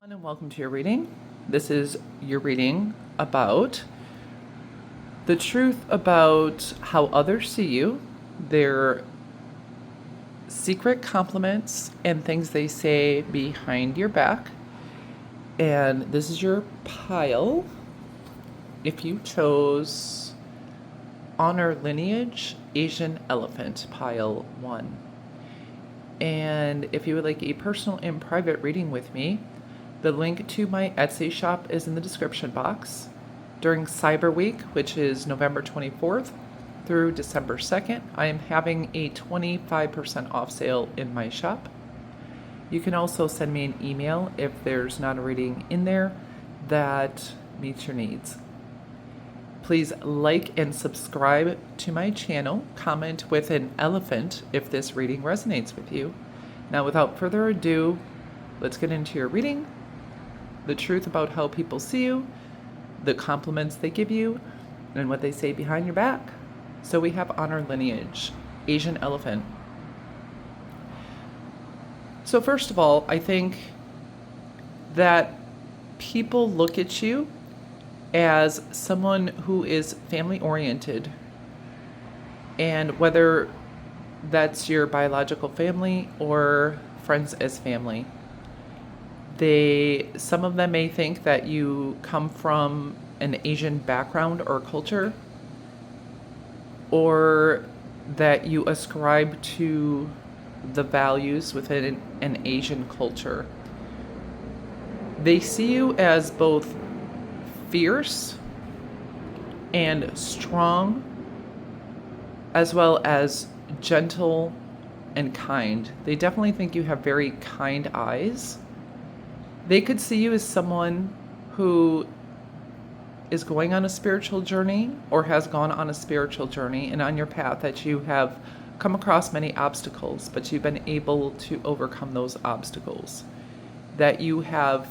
And welcome to your reading. This is your reading about the truth about how others see you, their secret compliments, and things they say behind your back. And this is your pile. If you chose Honor Lineage Asian Elephant, pile 1. And if you would like a personal and private reading with me, the link to my Etsy shop is in the description box. During Cyber Week, which is November 24th through December 2nd, I am having a 25% off sale in my shop. You can also send me an email if there's not a reading in there that meets your needs. Please like and subscribe to my channel. Comment with an elephant if this reading resonates with you. Now, without further ado, let's get into your reading. The truth about how people see you, the compliments they give you, and what they say behind your back. So we have Honor Lineage, Asian Elephant. So first of all, I think that people look at you as someone who is family oriented, and whether that's your biological family or friends as family. Some of them may think that you come from an Asian background or culture, or that you ascribe to the values within an Asian culture. They see you as both fierce and strong, as well as gentle and kind. They definitely think you have very kind eyes. They could see you as someone who is going on a spiritual journey or has gone on a spiritual journey, and on your path that you have come across many obstacles, but you've been able to overcome those obstacles. That you have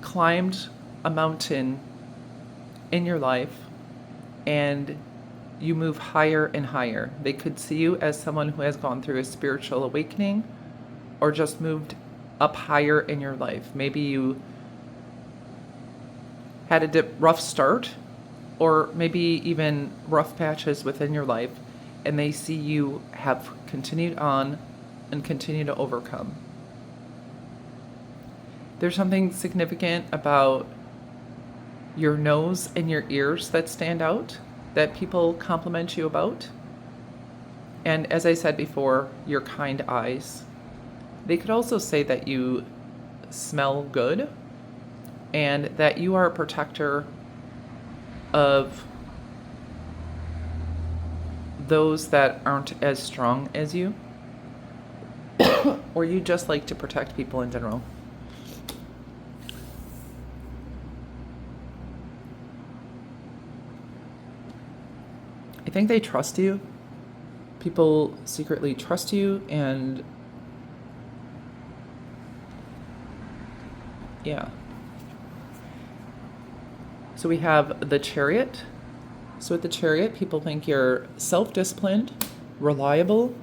climbed a mountain in your life and you move higher and higher. They could see you as someone who has gone through a spiritual awakening or just moved up higher in your life. Maybe you had a rough start, or maybe even rough patches within your life, and they see you have continued on and continue to overcome. There's something significant about your nose and your ears that stand out, that people compliment you about. And as I said before, your kind eyes. They could also say that you smell good and that you are a protector of those that aren't as strong as you, or you just like to protect people in general. I think they trust you. People secretly trust you, and yeah. So we have the Chariot. So with the Chariot, people think you're self-disciplined, reliable.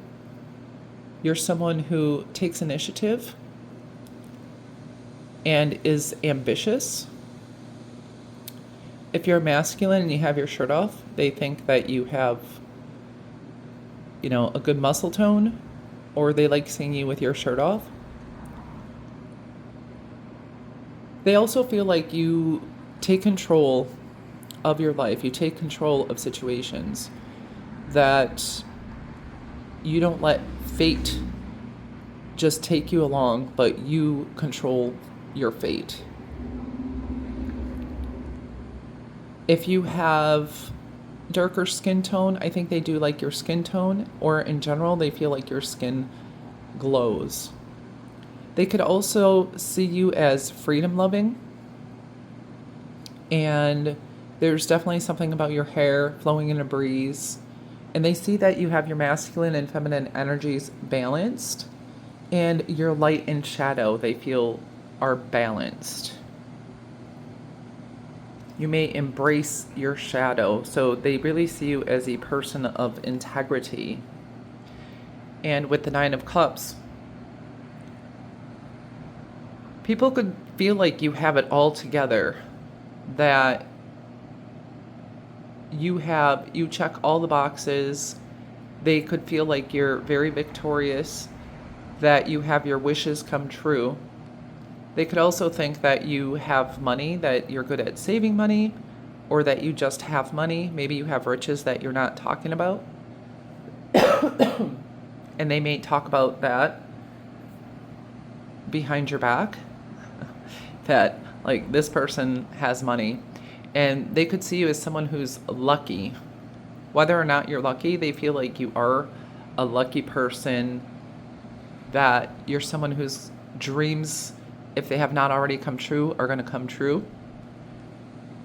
You're someone who takes initiative and is ambitious. If you're masculine and you have your shirt off, they think that you have, a good muscle tone, or they like seeing you with your shirt off. They also feel like you take control of your life. You take control of situations, that you don't let fate just take you along, but you control your fate. If you have darker skin tone, I think they do like your skin tone, or in general, they feel like your skin glows. They could also see you as freedom loving, and there's definitely something about your hair flowing in a breeze, and they see that you have your masculine and feminine energies balanced, and your light and shadow, they feel, are balanced. You may embrace your shadow, so they really see you as a person of integrity. And with the Nine of Cups, People could feel like you have it all together, that you check all the boxes. They could feel like you're very victorious, that you have your wishes come true. They could also think that you have money, that you're good at saving money, or that you just have money. Maybe you have riches that you're not talking about. And they may talk about that behind your back, that like this person has money. And they could see you as someone who's lucky. Whether or not you're lucky, they feel like you are a lucky person, that you're someone whose dreams, if they have not already come true, are going to come true.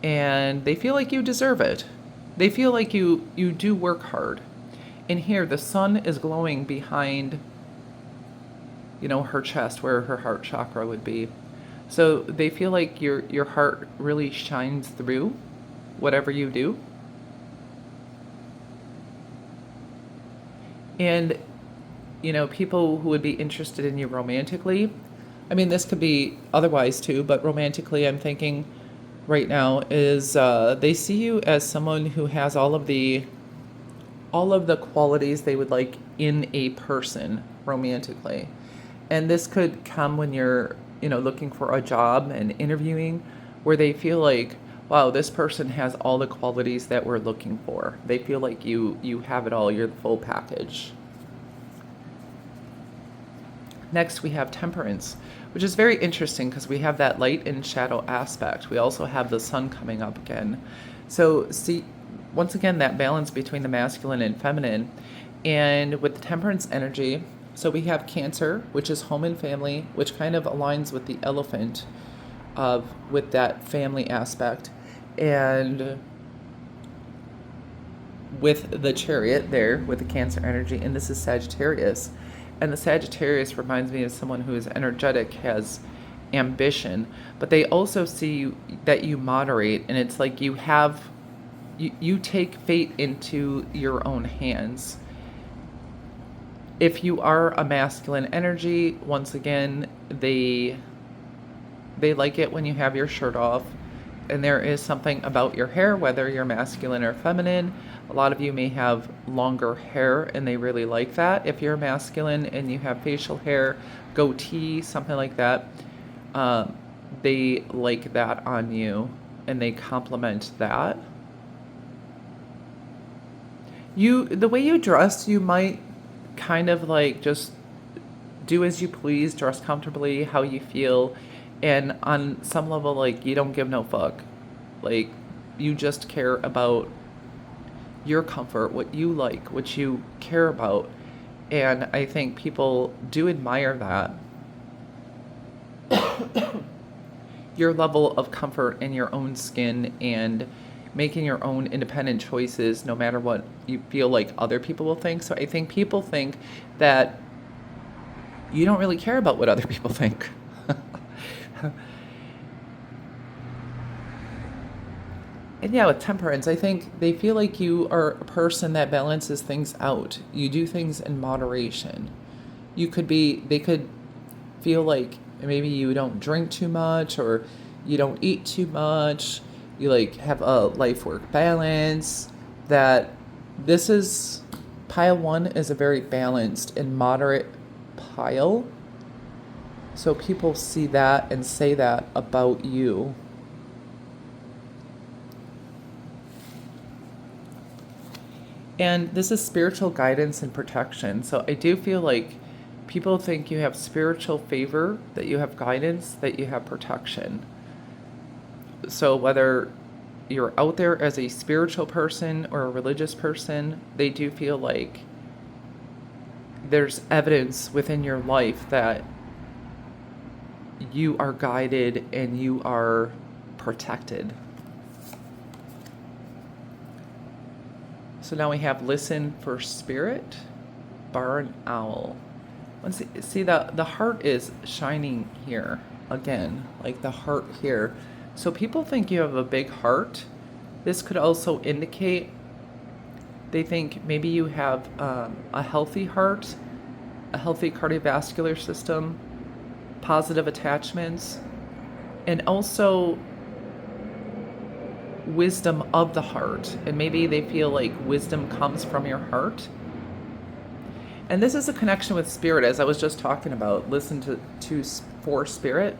And they feel like you deserve it. They feel like you do work hard. And here, the sun is glowing behind, her chest, where her heart chakra would be. So they feel like your heart really shines through whatever you do. And, people who would be interested in you romantically, I mean, this could be otherwise too, but romantically, I'm thinking right now is they see you as someone who has all of the qualities they would like in a person romantically. And this could come when you're, looking for a job and interviewing, where they feel like, wow, this person has all the qualities that we're looking for. They feel like you have it all. You're the full package. Next, we have Temperance, which is very interesting because we have that light and shadow aspect. We also have the sun coming up again. So see, once again, that balance between the masculine and feminine. And with the Temperance energy, so we have Cancer, which is home and family, which kind of aligns with the elephant with that family aspect. And with the Chariot there, with the Cancer energy, and this is Sagittarius. And the Sagittarius reminds me of someone who is energetic, has ambition, but they also see that you moderate, and it's like you take fate into your own hands. If you are a masculine energy, once again, they like it when you have your shirt off. And there is something about your hair, whether you're masculine or feminine. A lot of you may have longer hair and they really like that. If you're masculine and you have facial hair, goatee, something like that, they like that on you and they compliment that. The way you dress, you might kind of like just do as you please, dress comfortably, how you feel. And on some level, like, you don't give no fuck. Like, you just care about your comfort, what you like, what you care about. And I think people do admire that. Your level of comfort in your own skin and making your own independent choices, no matter what you feel like other people will think. So I think people think that you don't really care about what other people think. And yeah, with Temperance, I think they feel like you are a person that balances things out. You do things in moderation. They could feel like maybe you don't drink too much or you don't eat too much. You like have a life-work balance. That this is, pile 1 is a very balanced and moderate pile. So people see that and say that about you. And this is spiritual guidance and protection. So I do feel like people think you have spiritual favor, that you have guidance, that you have protection. So whether you're out there as a spiritual person or a religious person, they do feel like there's evidence within your life that you are guided and you are protected. So now we have Listen for Spirit, Barn Owl. Let's see the heart is shining here again, like the heart here. So people think you have a big heart. This could also indicate they think maybe you have a healthy heart, a healthy cardiovascular system, positive attachments, and also wisdom of the heart. And maybe they feel like wisdom comes from your heart. And this is a connection with spirit, as I was just talking about. Listen to for spirit.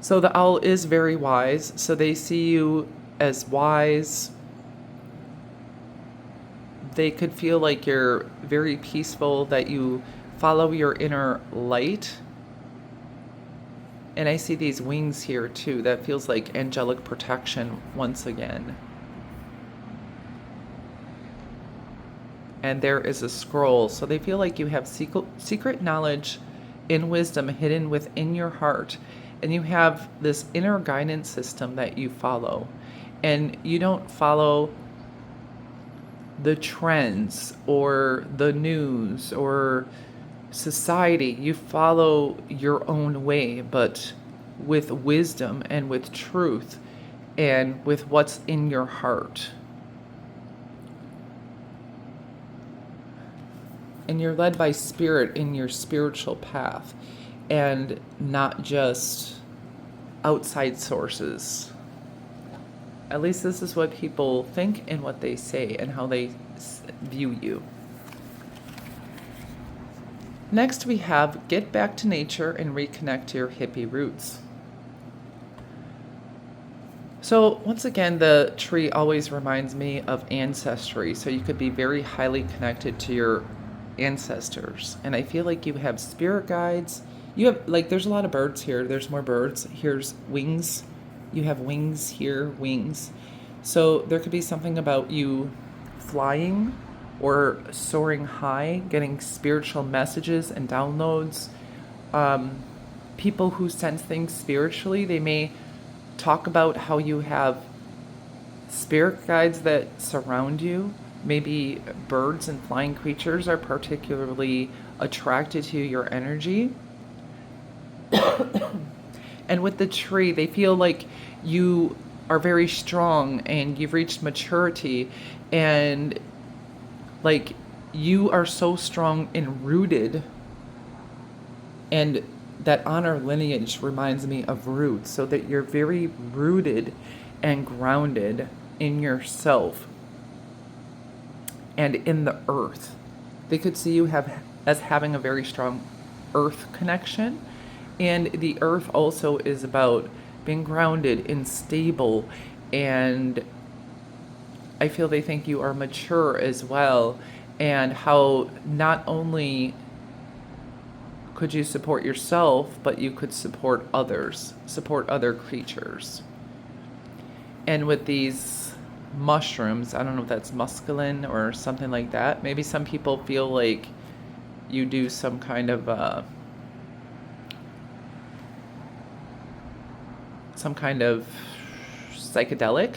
So the owl is very wise. So they see you as wise. They could feel like you're very peaceful, that you follow your inner light. And I see these wings here too. That feels like angelic protection once again. And there is a scroll. So they feel like you have secret knowledge and wisdom hidden within your heart. And you have this inner guidance system that you follow. And you don't follow the trends or the news or society. You follow your own way, but with wisdom and with truth and with what's in your heart. And you're led by spirit in your spiritual path and not just outside sources. At least this is what people think and what they say and how they view you. Next we have get back to nature and reconnect to your hippie roots. So once again, the tree always reminds me of ancestry. So you could be very highly connected to your ancestors. And I feel like you have spirit guides. You have, like, there's a lot of birds here. There's more birds. Here's wings. You have wings here, wings. So there could be something about you flying or soaring high, getting spiritual messages and downloads. People who sense things spiritually, they may talk about how you have spirit guides that surround you. Maybe birds and flying creatures are particularly attracted to your energy. And with the tree, they feel like you are very strong and you've reached maturity, and like you are so strong and rooted. And that honor lineage reminds me of roots, so that you're very rooted and grounded in yourself and in the earth. They could see you as having a very strong earth connection. And the earth also is about being grounded and stable. And I feel they think you are mature as well. And how not only could you support yourself, but you could support others, support other creatures. And with these mushrooms, I don't know if that's muscaline or something like that. Maybe some people feel like you do some kind of psychedelic.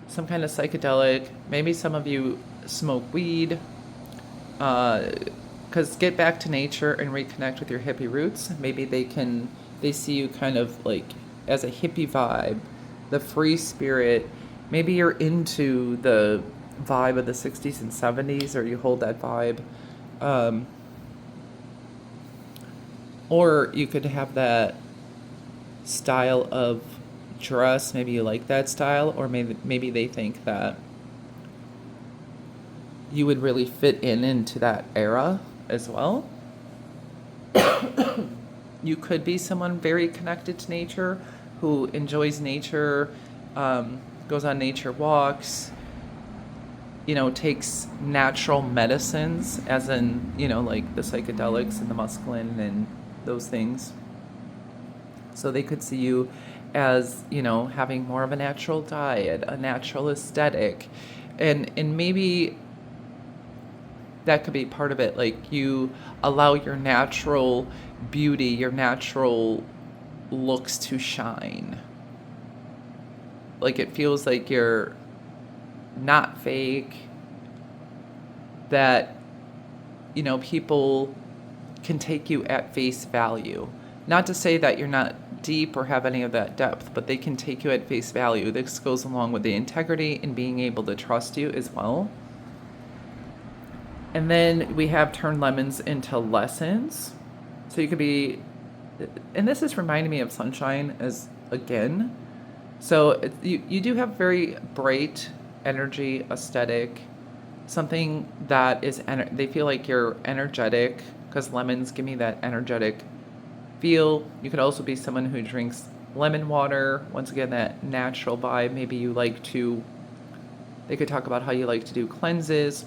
Some kind of psychedelic. Maybe some of you smoke weed. Because get back to nature and reconnect with your hippie roots. Maybe they see you kind of like as a hippie vibe, the free spirit. Maybe you're into the vibe of the 60s and 70s, or you hold that vibe. Or you could have that style of dress. Maybe you like that style, or maybe they think that you would really fit into that era as well. You could be someone very connected to nature, who enjoys nature, goes on nature walks, takes natural medicines, as in, like the psychedelics and the mescaline and those things. So they could see you as, having more of a natural diet, a natural aesthetic, and maybe that could be part of it. Like you allow your natural beauty, your natural looks to shine. Like it feels like you're not fake, that, people can take you at face value. Not to say that you're not deep or have any of that depth, but they can take you at face value. This goes along with the integrity and being able to trust you as well. And then we have turn lemons into lessons. So you could be, and this is reminding me of sunshine as again. So you do have very bright energy, aesthetic, something that is, they feel like you're energetic because lemons give me that energetic feel. You could also be someone who drinks lemon water. Once again, that natural vibe. Maybe you like to, they could talk about how you like to do cleanses.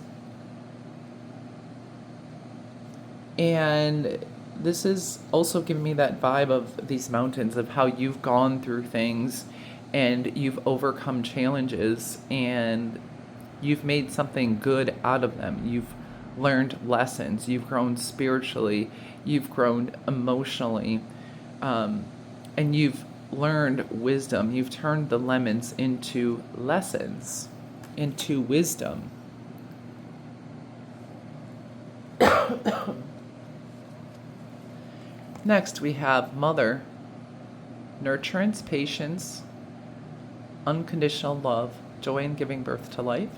And this is also giving me that vibe of these mountains, of how you've gone through things and you've overcome challenges and you've made something good out of them. You've learned lessons. You've grown spiritually. You've grown emotionally. And you've learned wisdom. You've turned the lemons into lessons, into wisdom. Next, we have mother, nurturance, patience, unconditional love, joy in giving birth to life.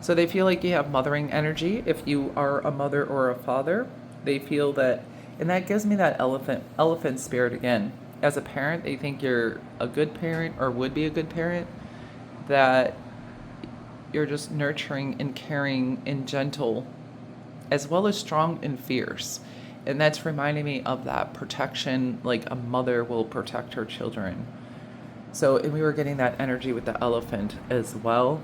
So they feel like you have mothering energy. If you are a mother or a father, they feel that, and that gives me that elephant spirit again. As a parent, they think you're a good parent or would be a good parent, that you're just nurturing and caring and gentle, as well as strong and fierce. And that's reminding me of that protection, like a mother will protect her children. So, and we were getting that energy with the elephant as well.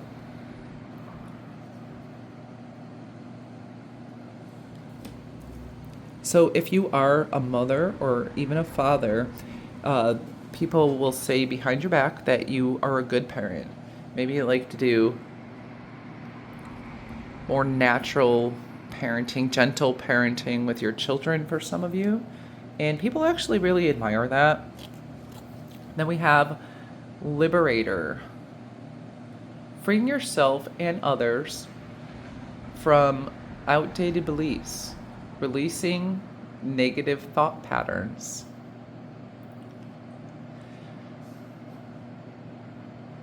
So if you are a mother or even a father, people will say behind your back that you are a good parent. Maybe you like to do more natural parenting, gentle parenting with your children for some of you. And people actually really admire that. Then we have liberator. Freeing yourself and others from outdated beliefs. Releasing negative thought patterns.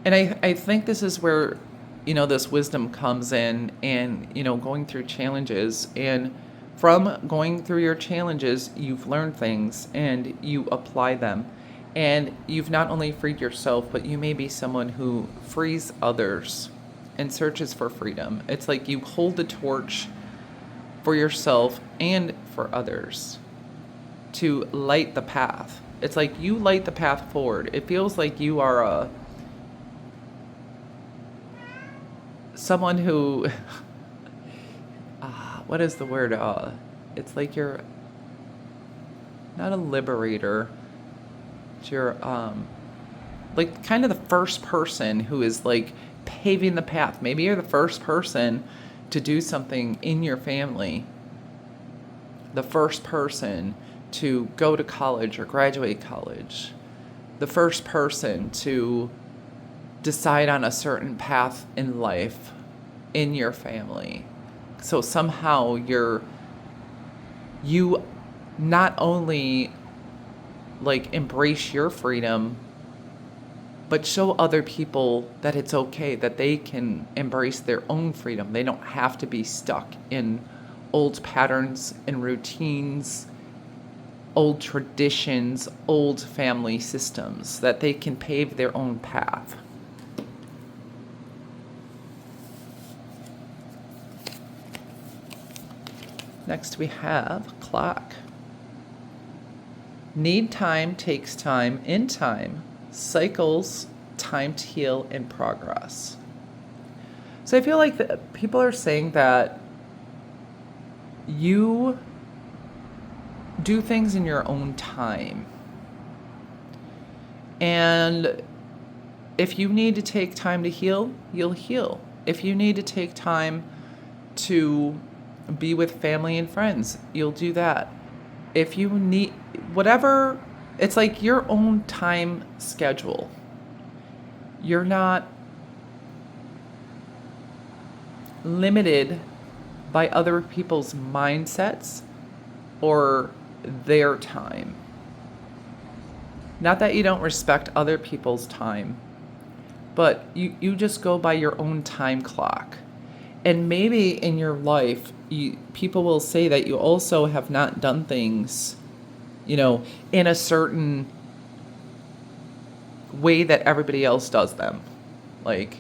And I think this is where, this wisdom comes in, and, going through challenges. And from going through your challenges, you've learned things and you apply them. And you've not only freed yourself, but you may be someone who frees others and searches for freedom. It's like you hold the torch for yourself and for others to light the path. It's like you light the path forward. It feels like you are someone who, what is the word? It's like you're not a liberator. You're like kind of the first person who is like paving the path. Maybe you're the first person to do something in your family, the first person to go to college or graduate college, the first person to decide on a certain path in life in your family. So somehow you not only like embrace your freedom, but show other people that it's okay, that they can embrace their own freedom. They don't have to be stuck in old patterns and routines, old traditions, old family systems, that they can pave their own path. Next we have clock. Need time, takes time, in time. Cycles, time to heal, and progress. So I feel like people are saying that you do things in your own time. And if you need to take time to heal, you'll heal. If you need to take time to be with family and friends, you'll do that. If you need whatever, it's like your own time schedule. You're not limited by other people's mindsets or their time. Not that you don't respect other people's time, but you just go by your own time clock. And maybe in your life, people will say that you also have not done things, in a certain way that everybody else does them. Like,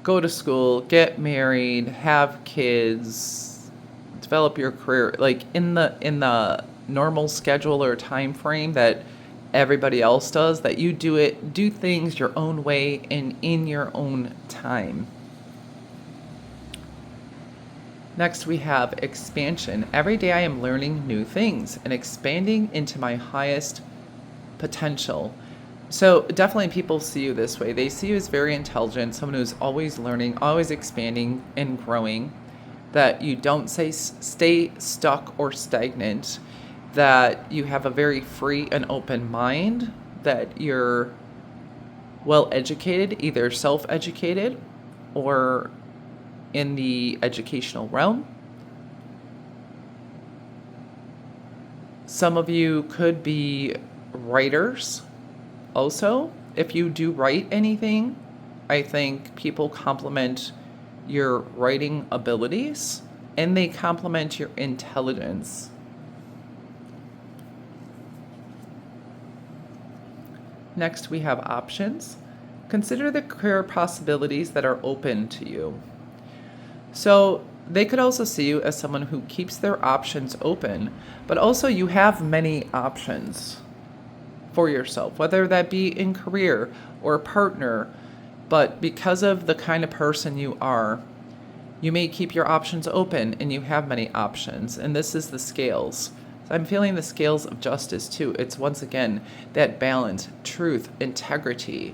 go to school, get married, have kids, develop your career, like in the normal schedule or time frame that everybody else does, that you do things your own way and in your own time. Next, we have expansion. Every day I am learning new things and expanding into my highest potential. So definitely people see you this way. They see you as very intelligent, someone who's always learning, always expanding and growing, that you don't stay stuck or stagnant, that you have a very free and open mind, that you're well educated, either self-educated or in the educational realm. Some of you could be writers also. If you do write anything, I think people compliment your writing abilities and they compliment your intelligence. Next, we have options. Consider the career possibilities that are open to you. So they could also see you as someone who keeps their options open, but also you have many options for yourself, whether that be in career or partner. But because of the kind of person you are, you may keep your options open and you have many options. And this is the scales. So I'm feeling the scales of justice too. It's once again that balance, truth, integrity,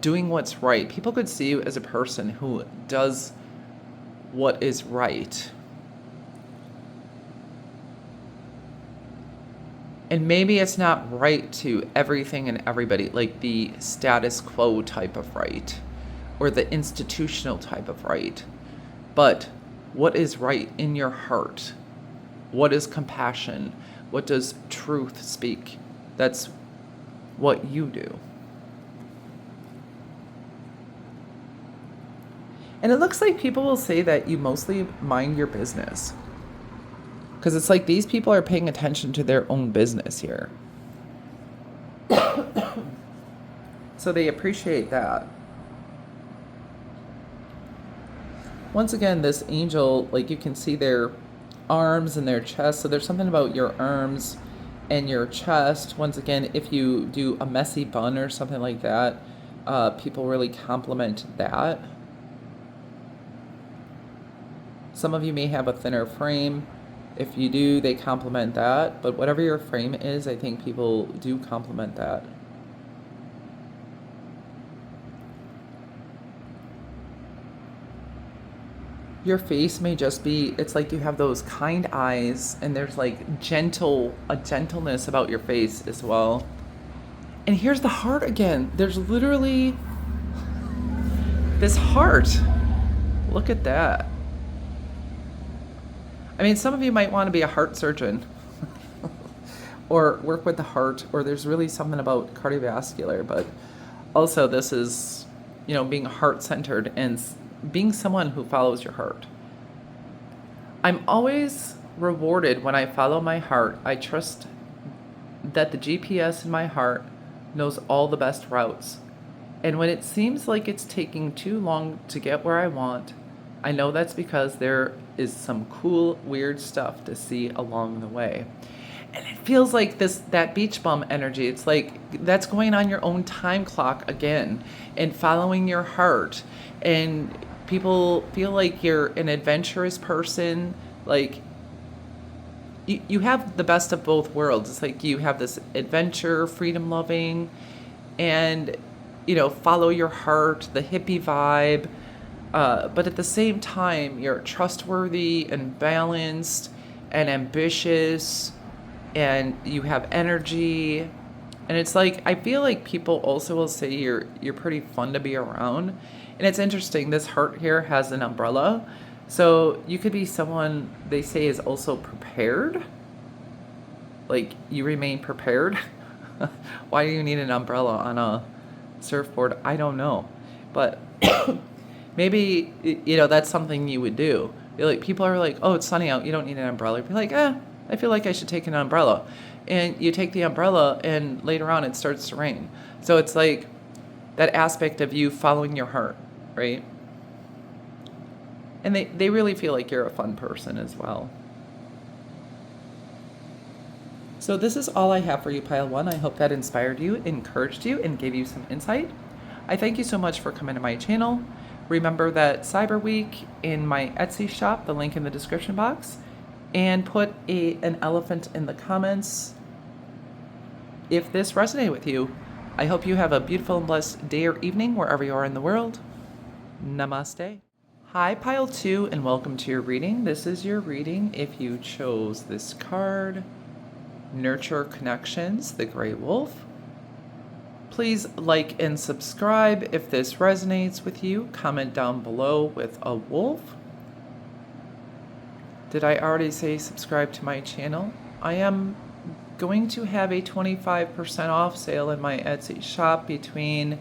doing what's right. People could see you as a person who does what is right. And maybe it's not right to everything and everybody, like the status quo type of right or the institutional type of right. But what is right in your heart? What is compassion? What does truth speak? That's what you do. And it looks like people will say that you mostly mind your business. Because it's like these people are paying attention to their own business here. So they appreciate that. Once again, this angel, like you can see their arms and their chest. So there's something about your arms and your chest. Once again, if you do a messy bun or something like that, people really compliment that. Some of you may have a thinner frame. If you do, they compliment that. But whatever your frame is, I think people do compliment that. Your face may just be, it's like you have those kind eyes and there's like a gentleness about your face as well. And here's the heart again. There's literally this heart. Look at that. I mean, some of you might want to be a heart surgeon or work with the heart, or there's really something about cardiovascular, but also this is, being heart-centered and being someone who follows your heart. I'm always rewarded when I follow my heart. I trust that the GPS in my heart knows all the best routes. And when it seems like it's taking too long to get where I want, I know that's because there is some cool, weird stuff to see along the way. And it feels like that beach bum energy. It's like that's going on your own time clock again and following your heart. And people feel like you're an adventurous person. Like you have the best of both worlds. It's like you have this adventure, freedom loving, and follow your heart, the hippie vibe. But at the same time, you're trustworthy and balanced and ambitious, and you have energy. And it's like, I feel like people also will say you're pretty fun to be around. And it's interesting, this heart here has an umbrella. So you could be someone they say is also prepared. Like, you remain prepared. Why do you need an umbrella on a surfboard? I don't know. But maybe, that's something you would do. Like, people are like, oh, it's sunny out, you don't need an umbrella. You'd be like, I feel like I should take an umbrella. And you take the umbrella, and later on it starts to rain. So it's like that aspect of you following your heart, right? And they really feel like you're a fun person as well. So this is all I have for you, Pile 1. I hope that inspired you, encouraged you, and gave you some insight. I thank you so much for coming to my channel. Remember that Cyber Week in my Etsy shop, the link in the description box, and put an elephant in the comments if this resonated with you. I hope you have a beautiful and blessed day or evening wherever you are in the world. Namaste. Hi, Pile 2, and welcome to your reading. This is your reading if you chose this card, Nurture Connections, the Gray Wolf. Please like and subscribe if this resonates with you. Comment down below with a wolf. Did I already say subscribe to my channel? I am going to have a 25% off sale in my Etsy shop between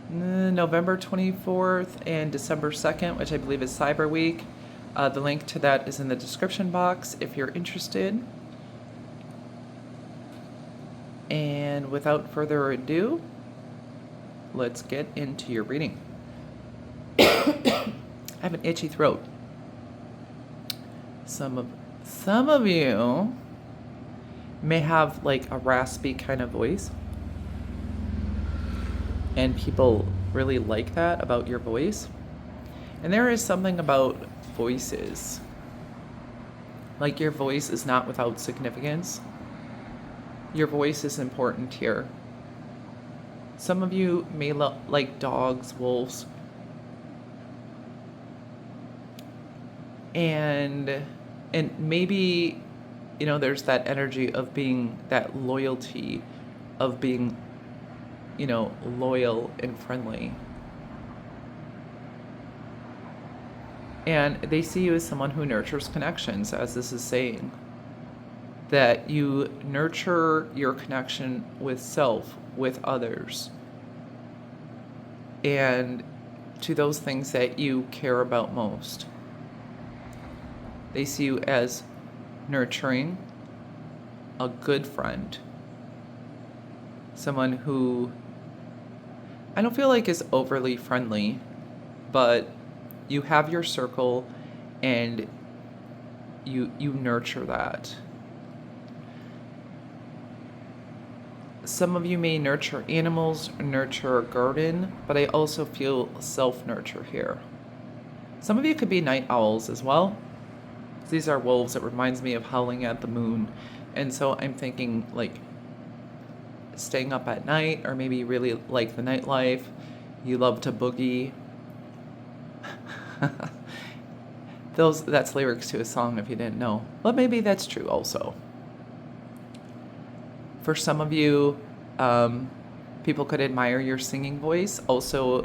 November 24th and December 2nd, which I believe is Cyber Week. The link to that is in the description box if you're interested. And without further ado, let's get into your reading. I have an itchy throat. Some of you may have like a raspy kind of voice, and people really like that about your voice. And there is something about voices. Like, your voice is not without significance. Your voice is important here. Some of you may like dogs, wolves, and maybe, there's that energy of being, that loyalty of being, loyal and friendly. And they see you as someone who nurtures connections, as this is saying. That you nurture your connection with self, with others, and to those things that you care about most. They see you as nurturing, a good friend, someone who I don't feel like is overly friendly, but you have your circle and you nurture that. Some of you may nurture animals, nurture a garden, but I also feel self-nurture here. Some of you could be night owls as well. These are wolves. It reminds me of Howling at the Moon. And so I'm thinking like staying up at night, or maybe you really like the nightlife. You love to boogie. That's lyrics to a song if you didn't know. But maybe that's true also. For some of you, people could admire your singing voice, also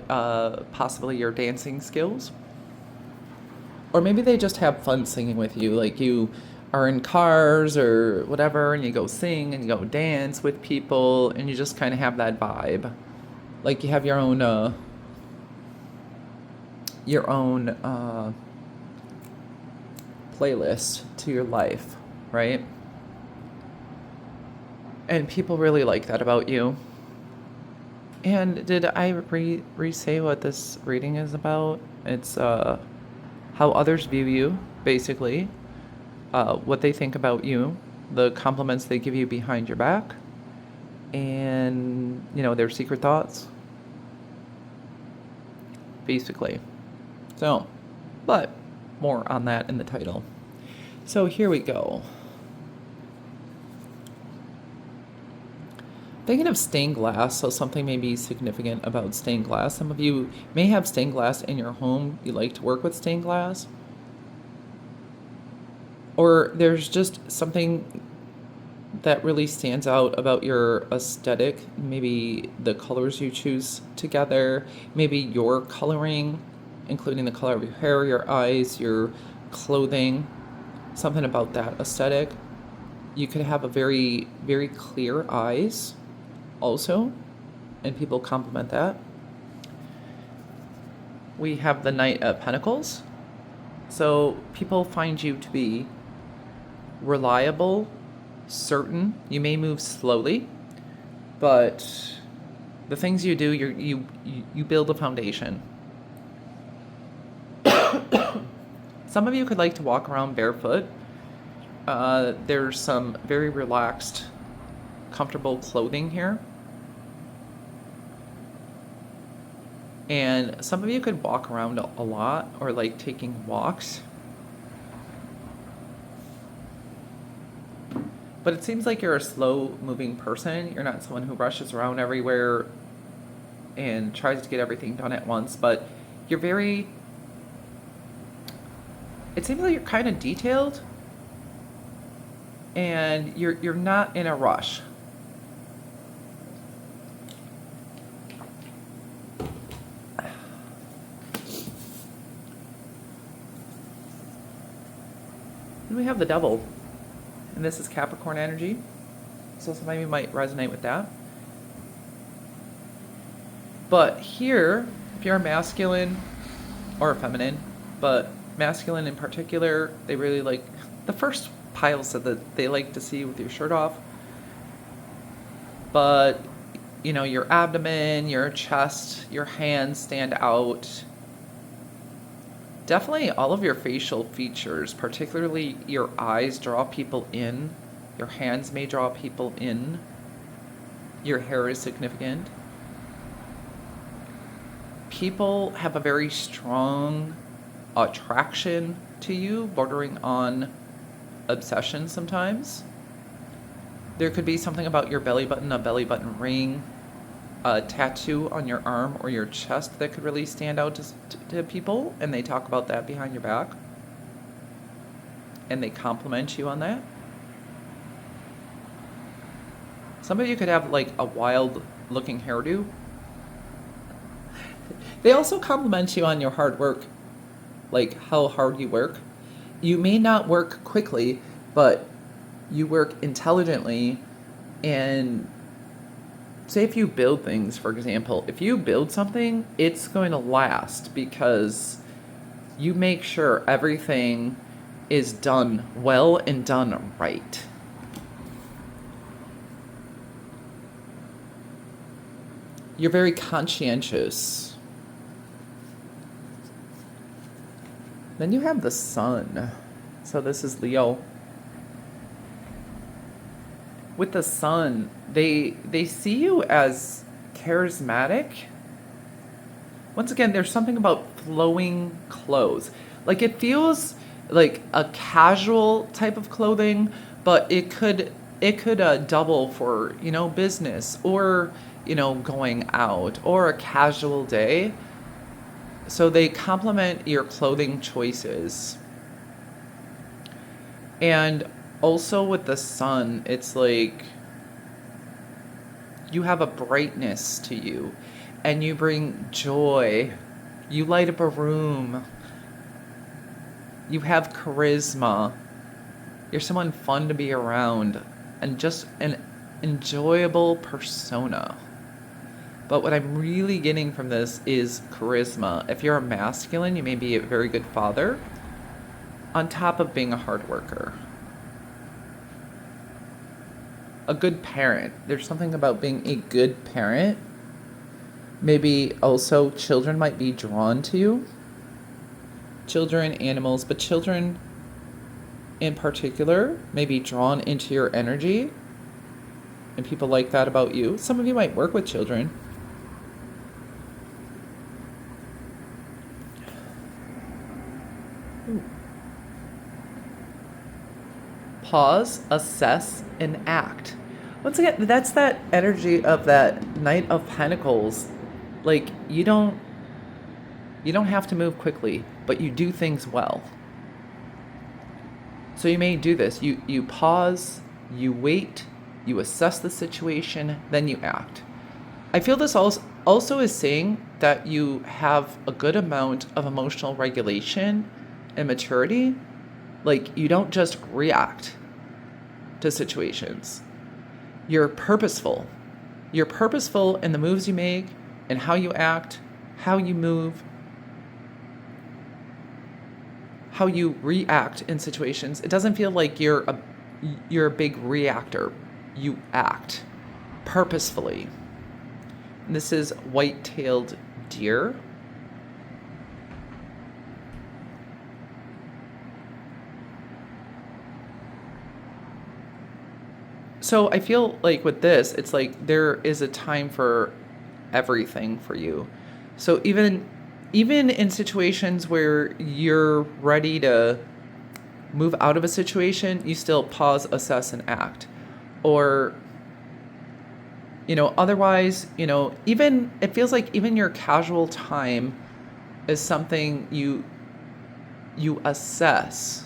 possibly your dancing skills. Or maybe they just have fun singing with you, like you are in cars or whatever, and you go sing and you go dance with people, and you just kind of have that vibe. Like you have your own playlist to your life, right? And people really like that about you. And did I re-say what this reading is about? It's how others view you, basically. What they think about you, the compliments they give you behind your back, and, their secret thoughts. Basically. So, but more on that in the title. So here we go. Thinking of stained glass, so something may be significant about stained glass. Some of you may have stained glass in your home. You like to work with stained glass. Or there's just something that really stands out about your aesthetic. Maybe the colors you choose together, maybe your coloring, including the color of your hair, your eyes, your clothing, something about that aesthetic. You could have a very, very clear eyes also, and people compliment that. we have the Knight of Pentacles. So people find you to be reliable, certain. You may move slowly, but the things you do, you build a foundation. Some of you could like to walk around barefoot. There's some very relaxed, comfortable clothing here. And some of you could walk around a lot, or like taking walks. But it seems like you're a slow moving person. You're not someone who rushes around everywhere and tries to get everything done at once, but you're very, it seems like you're kind of detailed, and you're not in a rush. Then we have the Devil, and this is Capricorn energy, so some of you might resonate with that. But here, if you're a masculine or a feminine, but masculine in particular, they really like, the first pile said that they like to see you with your shirt off. But, you know, your abdomen, your chest, your hands stand out. Definitely all of your facial features, particularly your eyes, draw people in. Your hands may draw people in. Your hair is significant. People have a very strong attraction to you, bordering on obsession sometimes. There could be something about your belly button, a belly button ring, a tattoo on your arm or your chest that could really stand out to people, and they talk about that behind your back. And they compliment you on that. Some of you could have like a wild looking hairdo. They also compliment you on your hard work, like how hard you work. You may not work quickly, but you work intelligently. And say if you build things, for example, if you build something, it's going to last because you make sure everything is done well and done right. You're very conscientious. Then you have the Sun. So this is Leo. With the Sun, they see you as charismatic. Once again, there's something about flowing clothes. Like it feels like a casual type of clothing, but it could double for, you know, business or, you know, going out or a casual day. So they complement your clothing choices. And also with the Sun, it's like you have a brightness to you and you bring joy. You light up a room. You have charisma. You're someone fun to be around and just an enjoyable persona. But what I'm really getting from this is charisma. If you're a masculine, you may be a very good father, on top of being a hard worker. A good parent. There's something about being a good parent. Maybe also children might be drawn to you. Children, animals, but children in particular may be drawn into your energy. And people like that about you. Some of you might work with children. Pause, assess, and act. Once again, that's that energy of that Knight of Pentacles. Like, you don't have to move quickly, but you do things well. So you may do this. You pause, you wait, you assess the situation, then you act. I feel this also is saying that you have a good amount of emotional regulation and maturity. Like, you don't just react to situations. You're purposeful. You're purposeful in the moves you make and how you act, how you move. how you react in situations. It doesn't feel like you're a big reactor. You act purposefully. And this is white-tailed deer. So I feel like with this, it's like there is a time for everything for you. So even in situations where you're ready to move out of a situation, you still pause, assess, and act. Or, otherwise, even it feels like even your casual time is something you assess.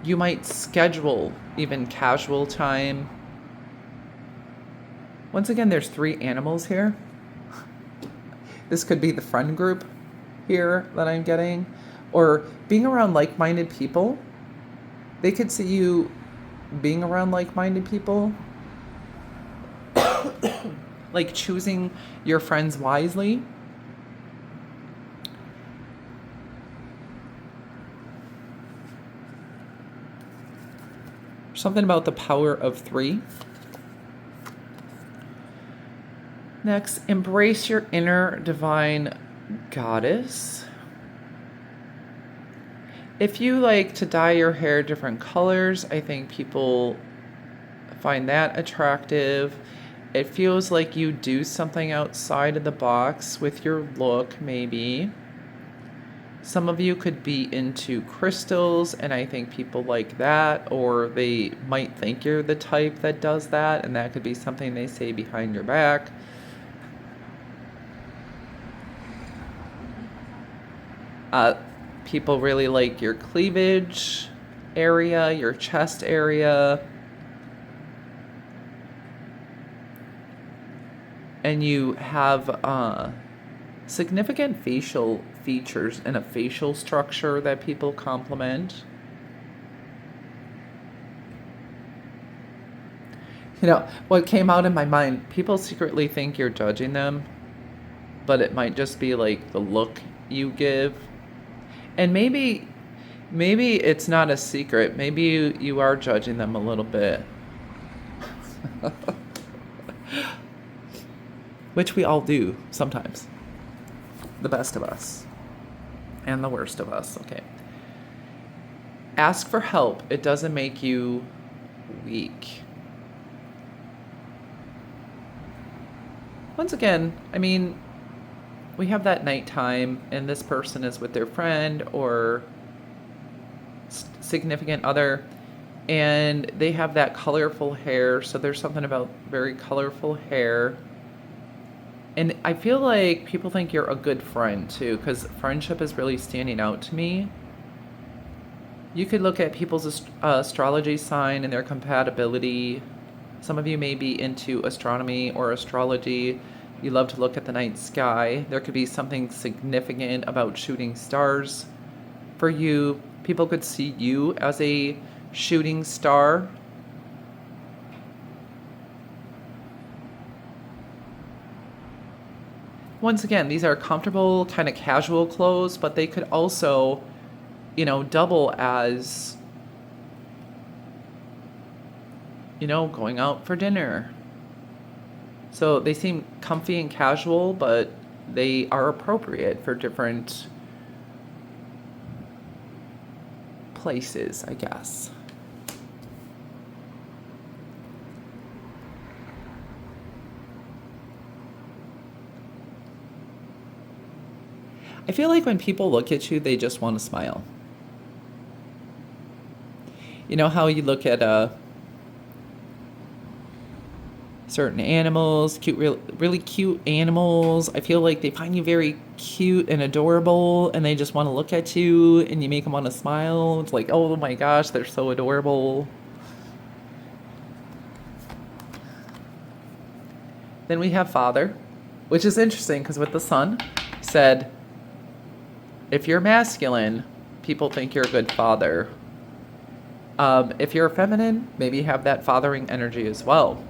You might schedule even casual time. Once again, there's 3 animals here. This could be the friend group here that I'm getting. Or being around like-minded people. They could see you being around like-minded people. Like choosing your friends wisely. Something about the power of 3. Next, embrace your inner divine goddess. If you like to dye your hair different colors, I think people find that attractive. It feels like you do something outside of the box with your look, maybe. Some of you could be into crystals, and I think people like that, or they might think you're the type that does that, and that could be something they say behind your back. People really like your cleavage area, your chest area. And you have significant facial features and a facial structure that people compliment. What came out in my mind, people secretly think you're judging them, but it might just be like the look you give. And maybe it's not a secret. Maybe you are judging them a little bit. Which we all do sometimes. The best of us. And the worst of us. Okay. Ask for help. It doesn't make you weak. Once again, we have that nighttime, and this person is with their friend or significant other, and they have that colorful hair. So there's something about very colorful hair. And I feel like people think you're a good friend too, because friendship is really standing out to me. You could look at people's astrology sign and their compatibility. Some of you may be into astronomy or astrology. You love to look at the night sky. There could be something significant about shooting stars for you. People could see you as a shooting star. Once again, these are comfortable, kind of casual clothes, but they could also, double as, going out for dinner. So they seem comfy and casual, but they are appropriate for different places, I guess. I feel like when people look at you, they just want to smile. You know how you look at certain animals, really cute animals. I feel like they find you very cute and adorable, and they just want to look at you, and you make them want to smile. It's like, oh my gosh, they're so adorable. Then we have Father, which is interesting because with the Sun, said, if you're masculine, people think you're a good father. If you're feminine, maybe you have that fathering energy as well.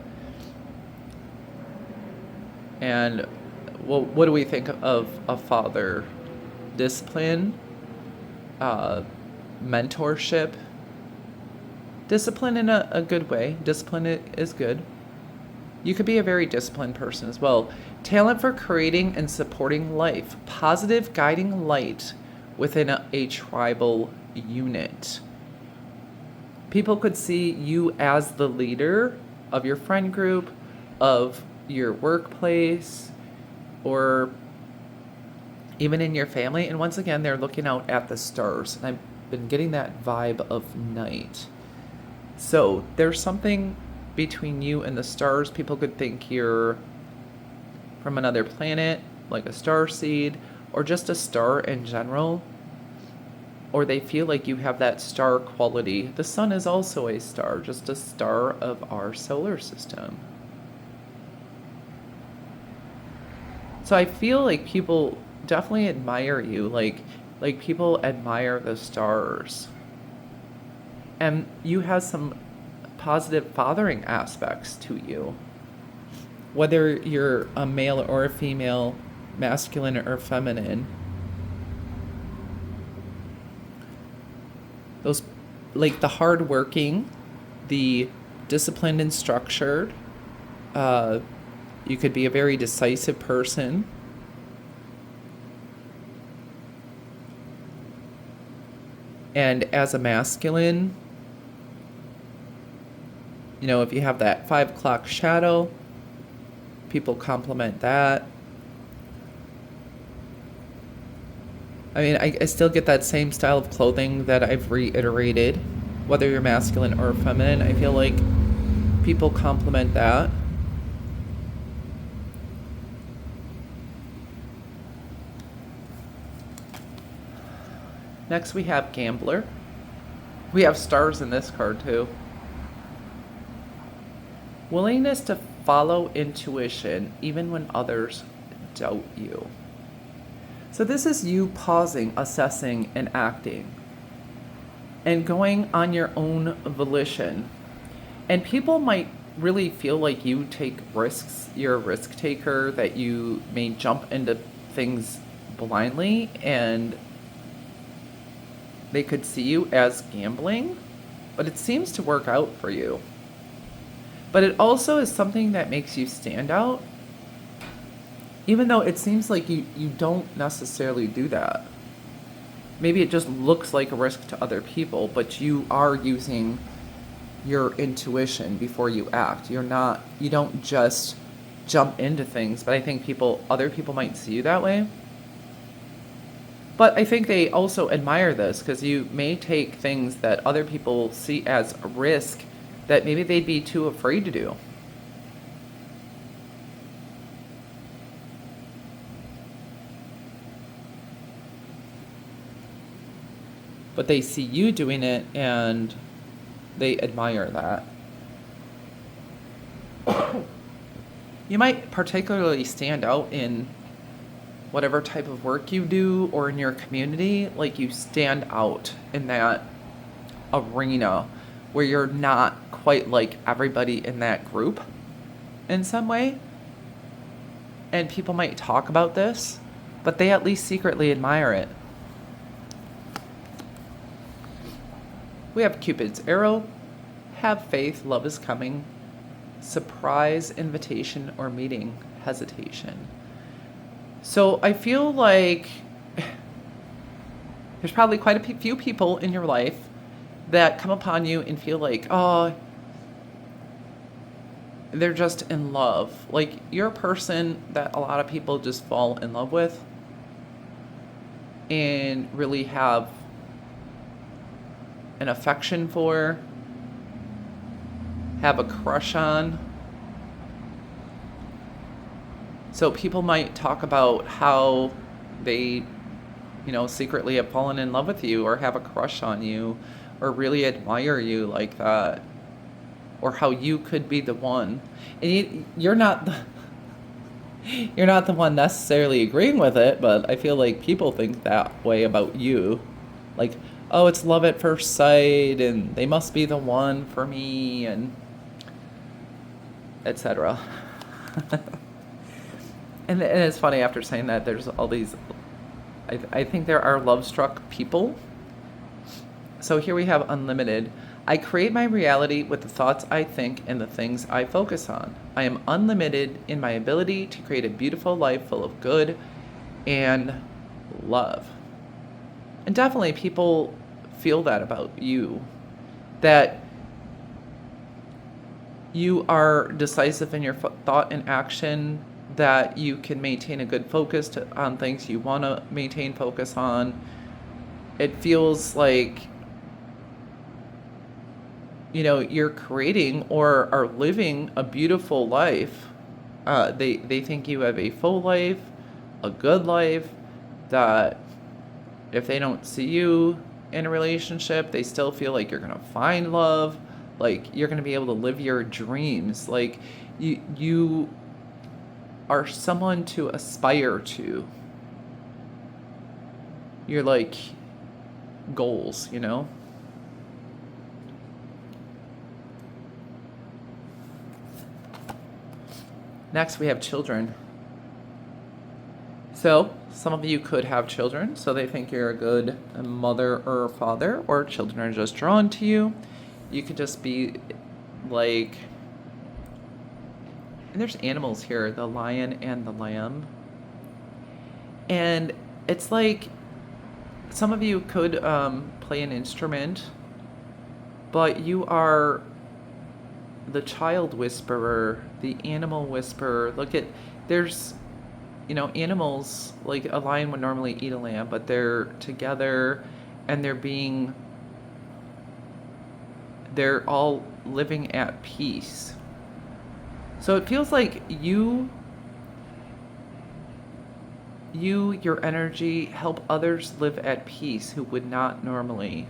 And well, what do we think of a father discipline, mentorship. Discipline in a good way. Discipline is good. You could be a very disciplined person as well. Talent for creating and supporting life. Positive guiding light within a tribal unit. People could see you as the leader of your friend group, of your workplace, or even in your family. And once again, they're looking out at the stars. And I've been getting that vibe of night. So there's something between you and the stars. People could think you're from another planet, like a star seed, or just a star in general. Or they feel like you have that star quality. The sun is also a star, just a star of our solar system. So I feel like people definitely admire you, like people admire the stars. And you have some positive fathering aspects to you. Whether you're a male or a female, masculine or feminine. Those, like the hardworking, the disciplined and structured. You could be a very decisive person. And as a masculine, you know, if you have that 5 o'clock shadow, people compliment that. I mean, I still get that same style of clothing that I've reiterated, whether you're masculine or feminine. I feel like people compliment that. Next we have gambler. We have stars in this card too. Willingness to follow intuition even when others doubt you. So this is you pausing, assessing, and acting. And going on your own volition. And people might really feel like you take risks. You're a risk taker, that you may jump into things blindly, and they could see you as gambling, but it seems to work out for you. But it also is something that makes you stand out, even though it seems like you don't necessarily do that. Maybe it just looks like a risk to other people, but you are using your intuition before you act. You don't just jump into things, but I think other people might see you that way. But I think they also admire this, because you may take things that other people see as a risk that maybe they'd be too afraid to do. But they see you doing it and they admire that. You might particularly stand out in whatever type of work you do or in your community. Like you stand out in that arena where you're not quite like everybody in that group in some way. And people might talk about this, but they at least secretly admire it. We have Cupid's arrow. Have faith, love is coming. Surprise, invitation, or meeting, hesitation. So I feel like there's probably quite a few people in your life that come upon you and feel like, oh, they're just in love. Like you're a person that a lot of people just fall in love with and really have an affection for, have a crush on. So people might talk about how they, secretly have fallen in love with you or have a crush on you or really admire you like that, or how you could be the one. And you're not the one necessarily agreeing with it, but I feel like people think that way about you. Like, oh, it's love at first sight, and they must be the one for me, and etc. And it's funny, after saying that, there's all these I think there are love-struck people. So here we have unlimited. I create my reality with the thoughts I think and the things I focus on. I am unlimited in my ability to create a beautiful life full of good and love. And definitely people feel that about you, that you are decisive in your thought and action, that you can maintain a good focus on things you want to maintain focus on. It feels like, you know, you're creating or are living a beautiful life. They think you have a full life, a good life, that if they don't see you in a relationship, they still feel like you're going to find love, like you're going to be able to live your dreams. Like you are someone to aspire to. You're like goals, you know? Next, we have children. So, some of you could have children, so they think you're a good mother or father, or children are just drawn to you. You could just be like, and there's animals here, the lion and the lamb. And it's like, some of you could play an instrument, but you are the child whisperer, the animal whisperer. Look at, there's, you know, animals, like a lion would normally eat a lamb, but they're together and they're all living at peace. So it feels like your energy help others live at peace who would not normally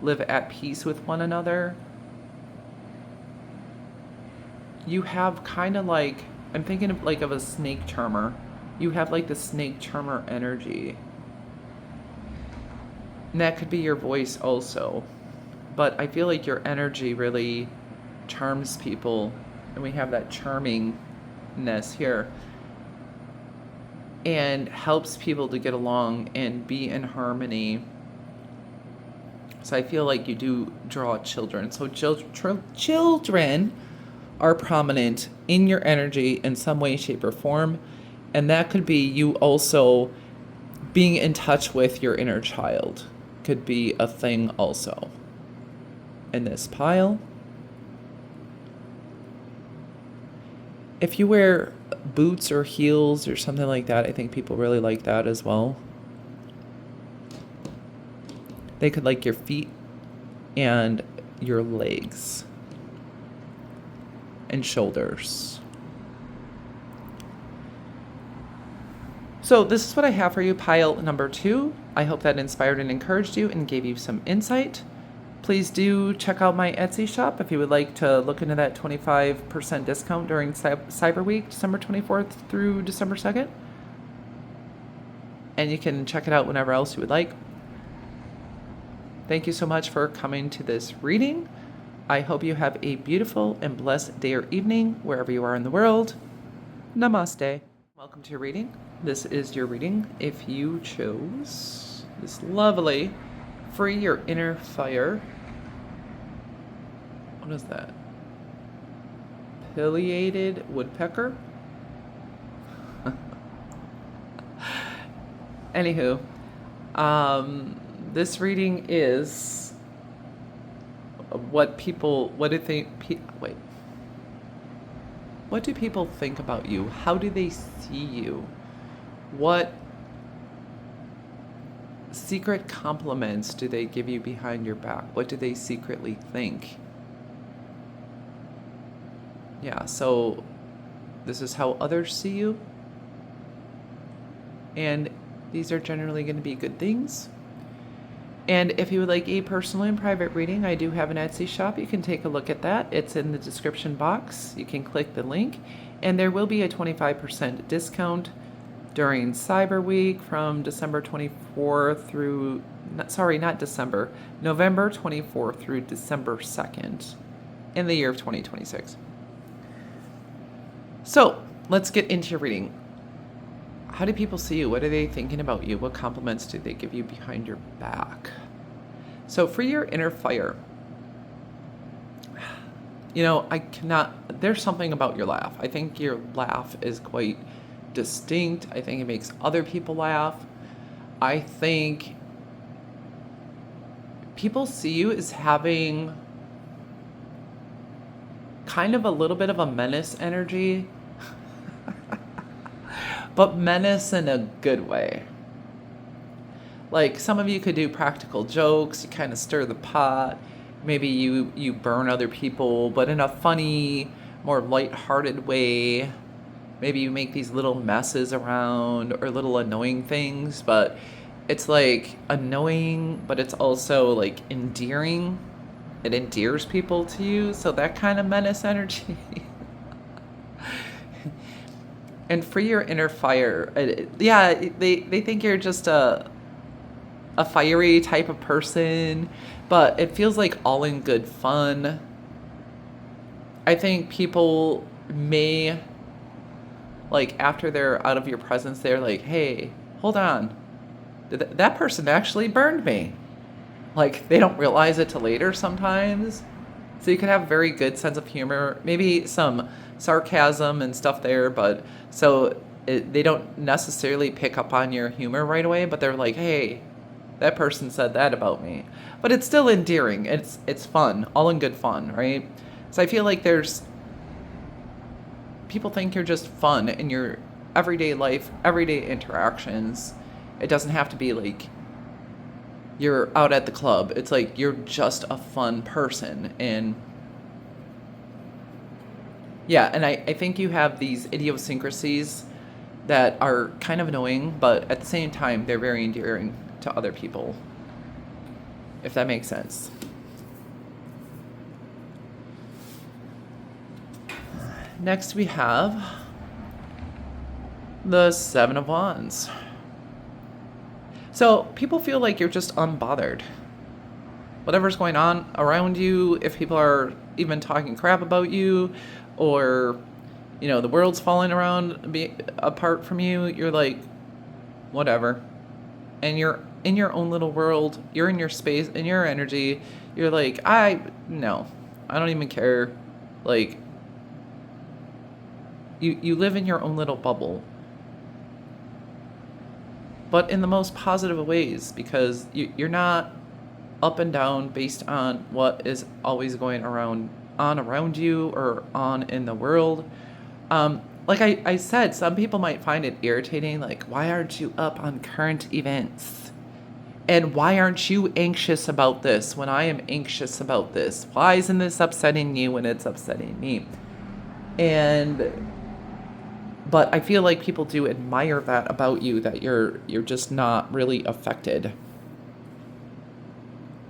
live at peace with one another. You have kind of like, I'm thinking of like of a snake charmer. You have like the snake charmer energy. And that could be your voice also. But I feel like your energy really charms people. And we have that charmingness here. And helps people to get along and be in harmony. So I feel like you do draw children. So children are prominent in your energy in some way, shape, or form. And that could be you also being in touch with your inner child. Could be a thing also. In this pile. If you wear boots or heels or something like that, I think people really like that as well. They could like your feet and your legs and shoulders. So this is what I have for you, pile number 2. I hope that inspired and encouraged you and gave you some insight. Please do check out my Etsy shop if you would like to look into that 25% discount during Cyber Week, December 24th through December 2nd. And you can check it out whenever else you would like. Thank you so much for coming to this reading. I hope you have a beautiful and blessed day or evening wherever you are in the world. Namaste. Welcome to your reading. This is your reading if you chose this lovely Free Your Inner Fire. What is that? Pileated woodpecker? Anywho, this reading is what do people think about you? How do they see you? What secret compliments do they give you behind your back? What do they secretly think? Yeah, so this is how others see you. And these are generally going to be good things. And if you would like a personal and private reading, I do have an Etsy shop. You can take a look at that. It's in the description box. You can click the link. And there will be a 25% discount during Cyber Week from December 24th through, November 24th through December 2nd in the year of 2026. So let's get into your reading. how do people see you? What are they thinking about you? What compliments do they give you behind your back? So for your inner fire, there's something about your laugh. I think your laugh is quite distinct. I think it makes other people laugh. I think people see you as having kind of a little bit of a menace energy, but menace in a good way. Like, some of you could do practical jokes, you kind of stir the pot. Maybe you burn other people, but in a funny, more lighthearted way. Maybe you make these little messes around or little annoying things, but it's like annoying, but it's also like endearing. It endears people to you, so that kind of menace energy. And for your inner fire, they think you're just a fiery type of person, but it feels like all in good fun. I think people may, like, after they're out of your presence, they're like, hey, hold on. That person actually burned me. Like, they don't realize it till later sometimes. So you can have very good sense of humor, maybe some sarcasm and stuff there, but they don't necessarily pick up on your humor right away, but they're like, hey, that person said that about me. But it's still endearing. It's fun, all in good fun, right? So I feel like people think you're just fun in your everyday life, everyday interactions. It doesn't have to be like you're out at the club. It's like you're just a fun person. And yeah, and I think you have these idiosyncrasies that are kind of annoying, but at the same time, they're very endearing to other people, if that makes sense. Next, we have the Seven of Wands. So people feel like you're just unbothered. Whatever's going on around you, if people are even talking crap about you, or the world's falling apart from you, you're like, whatever. And you're in your own little world, you're in your space, in your energy, you're like, I don't even care. Like, you live in your own little bubble. But in the most positive ways, because you're not up and down based on what is always going around you or on in the world. Like I said, some people might find it irritating, like, why aren't you up on current events? And why aren't you anxious about this when I am anxious about this? Why isn't this upsetting you when it's upsetting me? But I feel like people do admire that about you, that you're just not really affected.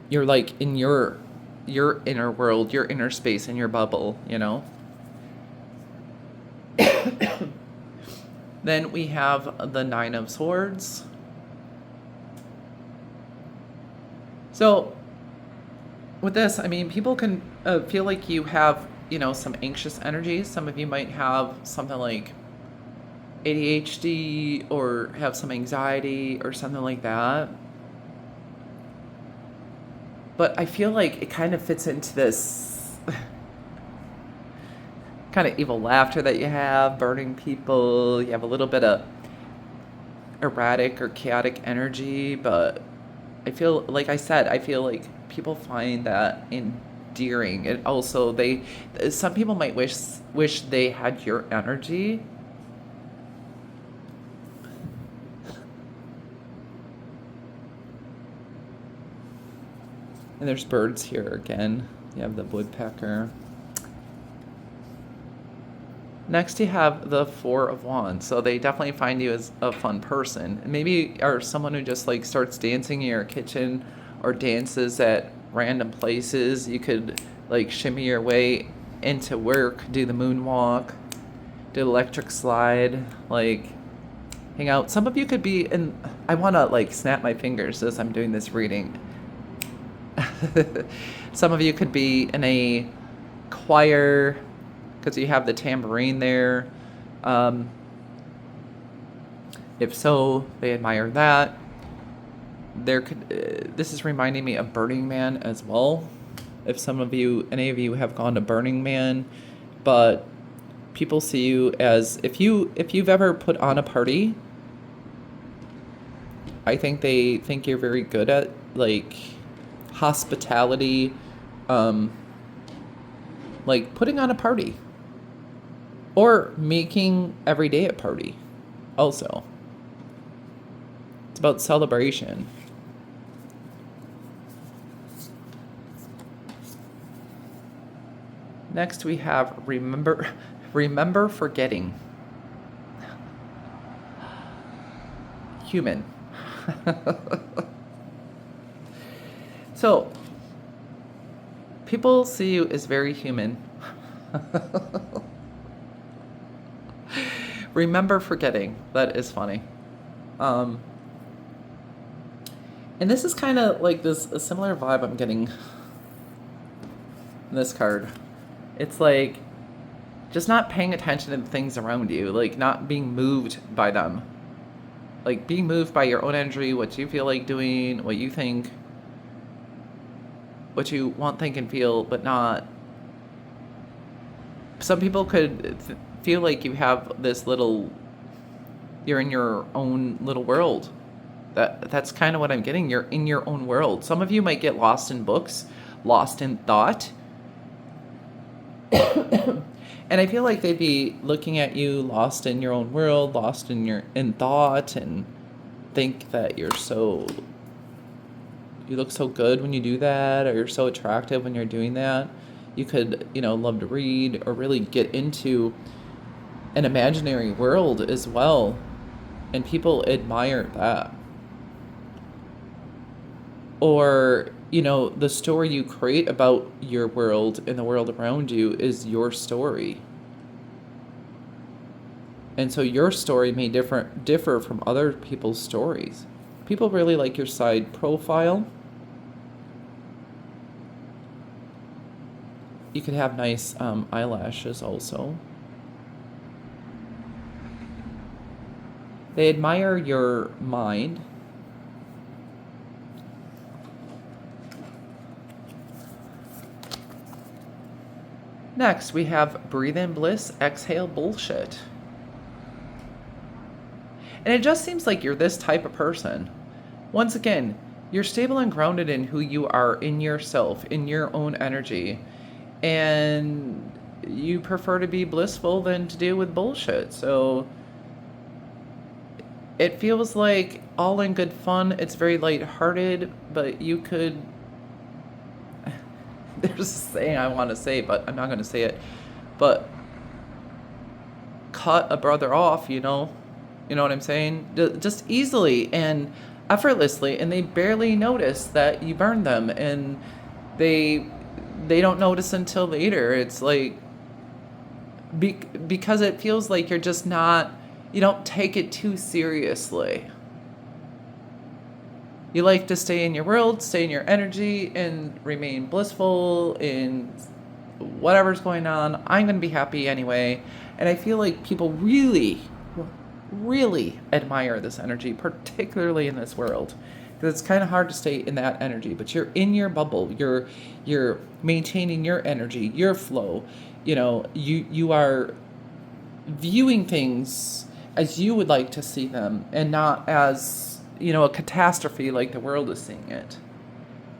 You're like in your inner world, your inner space, in your bubble, Then we have the Nine of Swords. So with this, I mean, people can feel like you have, some anxious energy. Some of you might have something like ADHD or have some anxiety or something like that. But I feel like it kind of fits into this kind of evil laughter that you have, burning people. You have a little bit of erratic or chaotic energy, but I feel like people find that endearing. And also some people might wish they had your energy. And there's birds here again. You have the woodpecker. Next, you have the Four of Wands. So they definitely find you as a fun person. Maybe are someone who just like starts dancing in your kitchen or dances at random places. You could like shimmy your way into work, do the moonwalk, do the electric slide, like hang out. Some of you could be in, I want to like snap my fingers as I'm doing this reading. Some of you could be in a choir because you have the tambourine there. If so, they admire that. This is reminding me of Burning Man as well. If any of you have gone to Burning Man, but people see you as, if you've ever put on a party, I think they think you're very good at like hospitality, like putting on a party or making every day a party. Also, it's about celebration. Next we have remember forgetting. Human. So, people see you as very human. Remember forgetting. That is funny. And this is kind of like a similar vibe I'm getting in this card. It's like just not paying attention to the things around you, like not being moved by them. Like being moved by your own energy, what you feel like doing, what you think, what you want, think, and feel, but not. Some people could feel like you have this you're in your own little world. That's kind of what I'm getting. You're in your own world. Some of you might get lost in books, lost in thought. And I feel like they'd be looking at you lost in your own world, lost in thought, and think that you look so good when you do that, or you're so attractive when you're doing that. You could, love to read or really get into an imaginary world as well. And people admire that. Or, the story you create about your world and the world around you is your story. And so your story may differ from other people's stories. People really like your side profile. You could have nice eyelashes also. They admire your mind. Next, we have breathe in bliss, exhale bullshit. And it just seems like you're this type of person. Once again, you're stable and grounded in who you are, in yourself, in your own energy. And you prefer to be blissful than to deal with bullshit. So it feels like all in good fun. It's very lighthearted, but you could... There's a saying I want to say, but I'm not going to say it. But cut a brother off, you know what I'm saying? Just easily and effortlessly, and they barely notice that you burned them, and they don't notice until later. It's like because it feels like you're just not, you don't take it too seriously. You like to stay in your world, stay in your energy, and remain blissful in whatever's going on. I'm going to be happy anyway. And I feel like people really, really admire this energy, particularly in this world. Because it's kind of hard to stay in that energy. But you're in your bubble. You're maintaining your energy, your flow. You are viewing things as you would like to see them, and not as a catastrophe like the world is seeing it.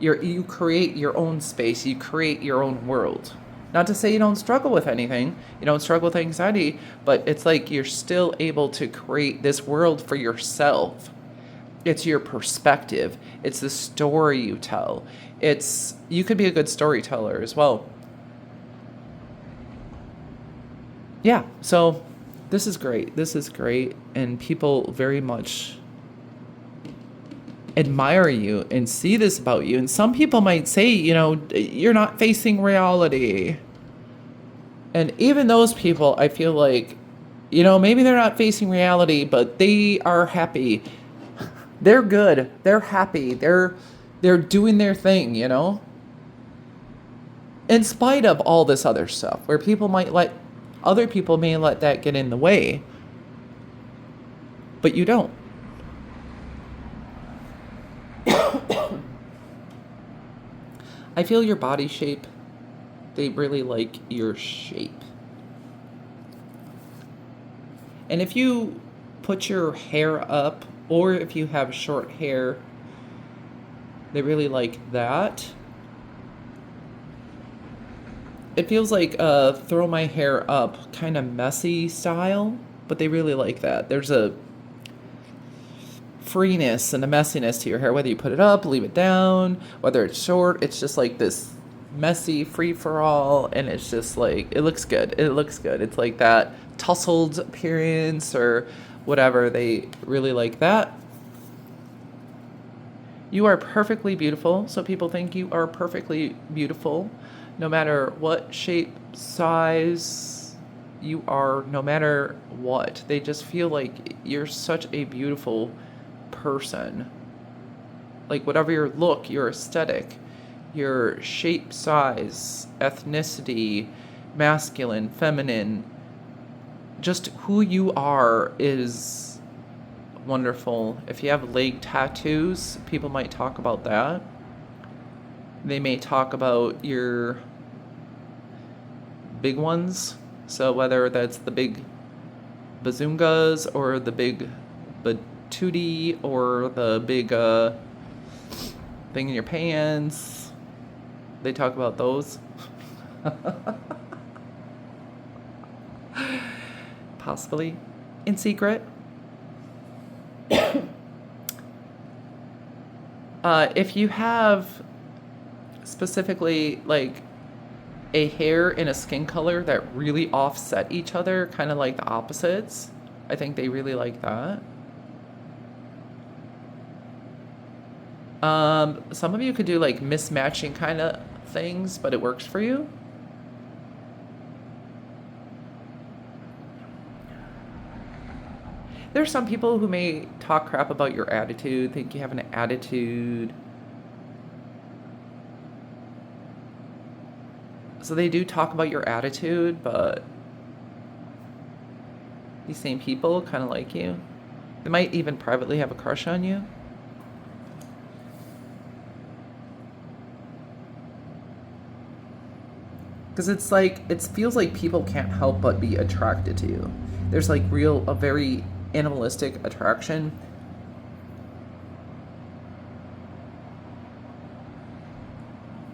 You create your own space, you create your own world. Not to say you don't struggle with anything, you don't struggle with anxiety, but it's like you're still able to create this world for yourself. It's your perspective, it's the story you tell. You could be a good storyteller as well. Yeah, so this is great, and people very much admire you and see this about you. And some people might say, you're not facing reality. And even those people, I feel like, maybe they're not facing reality, but they are happy. They're good. They're happy. They're doing their thing, in spite of all this other stuff, where other people may let that get in the way. but you don't. I feel your body shape. They really like your shape. And if you put your hair up, or if you have short hair, they really like that. It feels like throw my hair up, kind of messy style, but they really like that. There's a freeness and a messiness to your hair, whether you put it up, leave it down, whether it's short, it's just like this messy free-for-all, and it's just like, it looks good. It looks good. It's like that tousled appearance or whatever. They really like that. You are perfectly beautiful, so people think you are perfectly beautiful. No matter what shape, size you are, no matter what, they just feel like you're such a beautiful person. Like whatever your look, your aesthetic, your shape, size, ethnicity, masculine, feminine, just who you are is wonderful. If you have leg tattoos, people might talk about that. They may talk about your big ones. So whether that's the big bazungas or the big batootie or the big thing in your pants, they talk about those. Possibly in secret. If you have specifically like a hair and a skin color that really offset each other, kind of like the opposites, I think they really like that. Some of you could do like mismatching kind of things, but it works for you. There's some people who may talk crap about your attitude, think you have an attitude. So they do talk about your attitude, but these same people kind of like you. They might even privately have a crush on you. Because it's like, it feels like people can't help but be attracted to you. There's like a very animalistic attraction.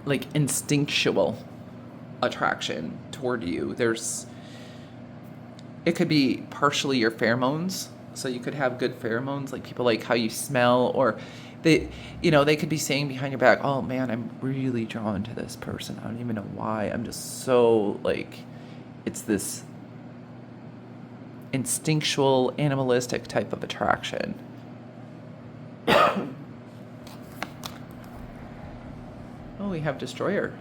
Like instinctual attraction toward you. It could be partially your pheromones. So you could have good pheromones, like people like how you smell, or they could be saying behind your back, oh man, I'm really drawn to this person. I don't even know why. I'm just so like, it's this instinctual, animalistic type of attraction. Oh, we have Destroyer.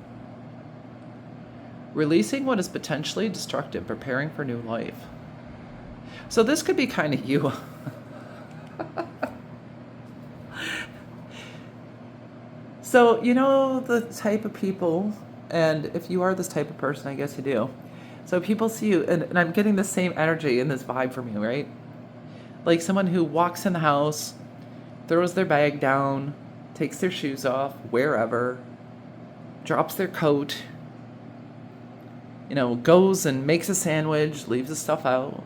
Releasing what is potentially destructive, preparing for new life. So this could be kind of you. So, you know the type of people, and if you are this type of person, I guess you do. So people see you, and I'm getting the same energy and this vibe from you, right? Like someone who walks in the house, throws their bag down, takes their shoes off, wherever, drops their coat, goes and makes a sandwich, leaves the stuff out,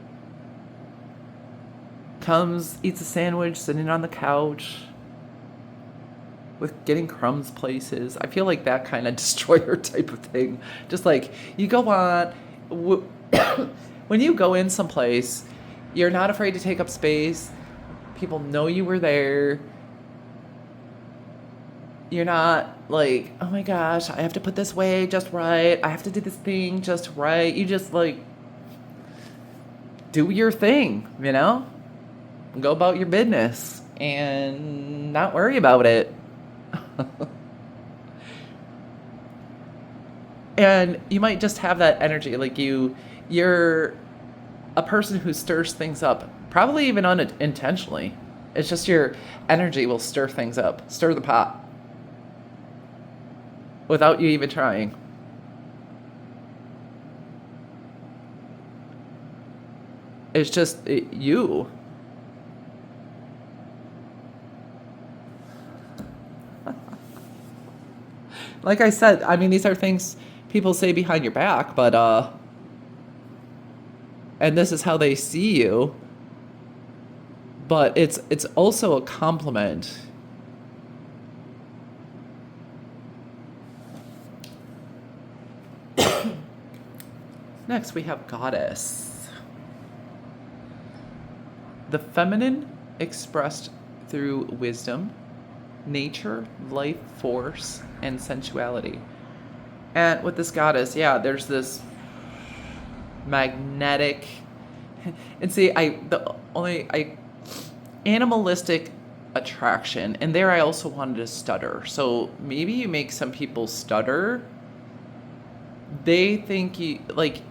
comes, eats a sandwich, sitting on the couch, with getting crumbs places. I feel like that kind of destroyer type of thing. Just like, you go on, when you go in someplace, you're not afraid to take up space. People know you were there. You're not like, oh my gosh, I have to put this way just right. I have to do this thing just right. You just like, do your thing, Go about your business and not worry about it. And you might just have that energy, like you're a person who stirs things up, probably even unintentionally. It's just your energy will stir things up, stir the pot, without you even trying. It's just you. Like I said, I mean, these are things people say behind your back, but and this is how they see you, but it's also a compliment. Next, we have goddess. The feminine expressed through wisdom, nature, life force, and sensuality. And with this goddess, yeah, there's this magnetic, and see, animalistic attraction, and there I also wanted to stutter. So maybe you make some people stutter. They think you, like,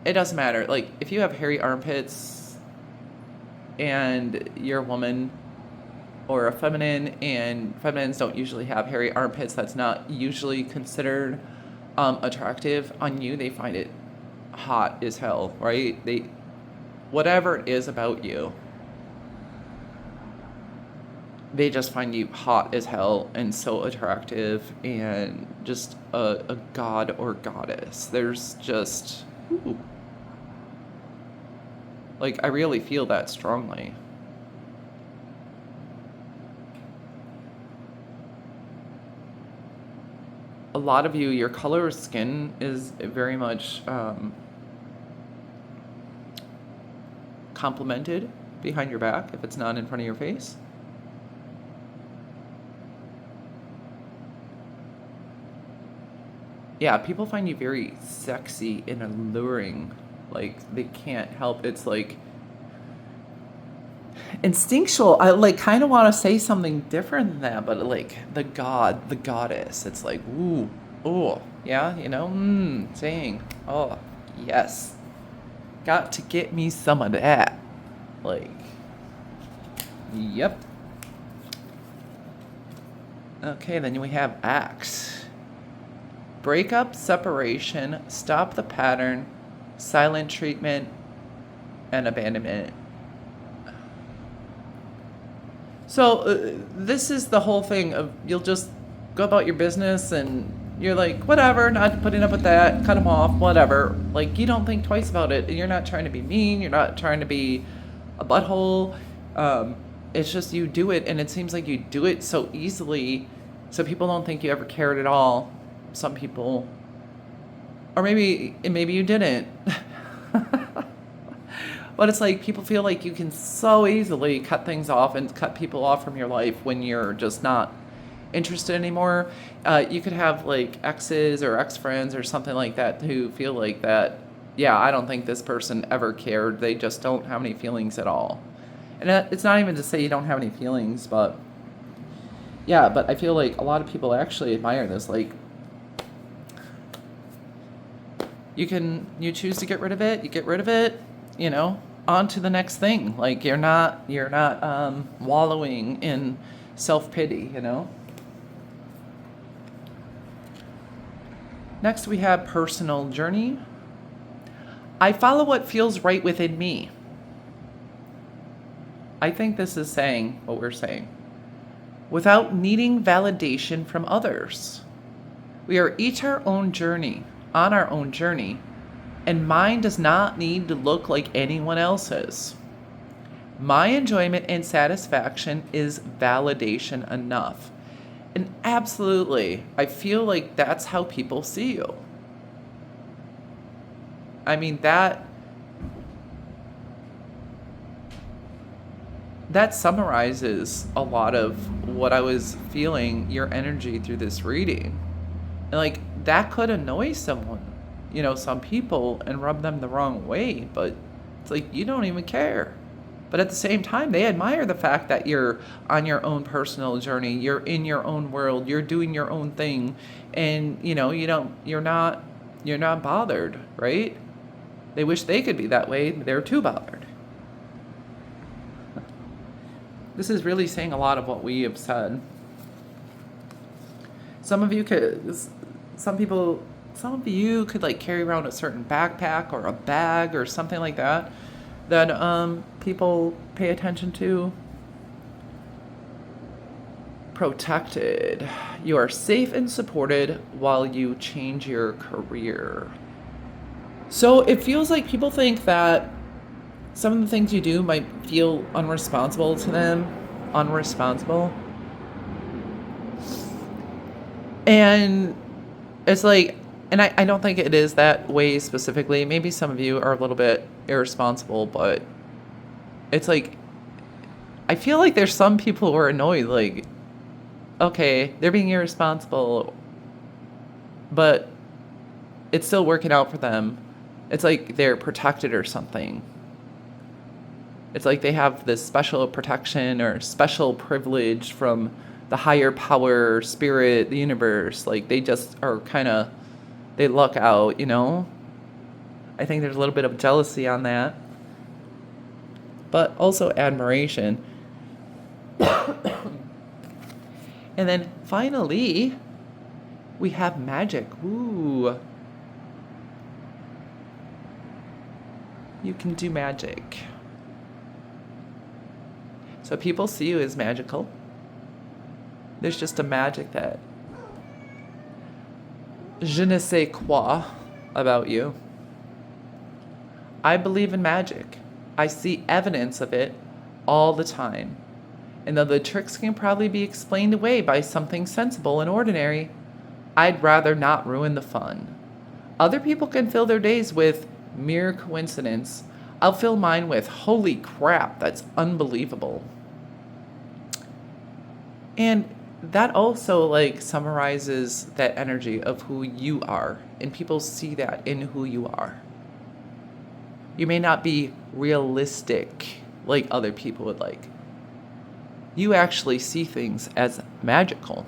it doesn't matter. Like, if you have hairy armpits and you're a woman or a feminine, and feminines don't usually have hairy armpits, that's not usually considered attractive on you. They find it hot as hell, right? Whatever it is about you, they just find you hot as hell and so attractive and just a god or goddess. There's just, ooh. Like, I really feel that strongly. A lot of you, your color of skin is very much complimented behind your back if it's not in front of your face. Yeah, people find you very sexy and alluring. Like, they can't help. It's like instinctual. I like kind of want to say something different than that, but like the goddess, it's like, ooh, oh, yeah, saying, oh, yes, got to get me some of that. Like, yep. Okay, then we have Axe. Breakup, separation, stop the pattern, silent treatment, and abandonment. So this is the whole thing of, you'll just go about your business and you're like, whatever, not putting up with that, cut them off, whatever. Like, you don't think twice about it, and you're not trying to be mean, you're not trying to be a butthole. It's just you do it, and it seems like you do it so easily, so people don't think you ever cared at all. Some people, or maybe you didn't. But it's like people feel like you can so easily cut things off and cut people off from your life when you're just not interested anymore. You could have like exes or ex-friends or something like that who feel like that, yeah, I don't think this person ever cared. They just don't have any feelings at all. And it's not even to say you don't have any feelings, but yeah, but I feel like a lot of people actually admire this. Like, you choose to get rid of it, you get rid of it, on to the next thing. Like, you're not wallowing in self-pity, Next, we have personal journey. I follow what feels right within me. I think this is saying what we're saying. Without needing validation from others. We are each on our own journey, and mine does not need to look like anyone else's. My enjoyment and satisfaction is validation enough. And absolutely, I feel like that's how people see you. I mean, that summarizes a lot of what I was feeling, your energy through this reading. And like, that could annoy someone, some people, and rub them the wrong way, but it's like, you don't even care. But at the same time, they admire the fact that you're on your own personal journey, you're in your own world, you're doing your own thing, and you're not bothered, right? They wish they could be that way, they're too bothered. This is really saying a lot of what we have said. Some of you could like carry around a certain backpack or a bag or something like that people pay attention to. protected. You are safe and supported while you change your career. So it feels like people think that some of the things you do might feel unresponsible to them. Unresponsible. And it's like, and I don't think it is that way specifically. Maybe some of you are a little bit irresponsible, but it's like, I feel like there's some people who are annoyed, like, okay, they're being irresponsible, but it's still working out for them. It's like they're protected or something. It's like they have this special protection or special privilege from the higher power, spirit, the universe. Like they just are kind of, they luck out, you know? I think there's a little bit of jealousy on that. But also admiration. And then finally, we have magic. Ooh. You can do magic. So people see you as magical. There's just a magic that je ne sais quoi about you. I believe in magic. I see evidence of it all the time. And though the tricks can probably be explained away by something sensible and ordinary, I'd rather not ruin the fun. Other people can fill their days with mere coincidence. I'll fill mine with holy crap, that's unbelievable. And that also like summarizes that energy of who you are, and people see that in who you are. You may not be realistic like other people would like. You actually see things as magical.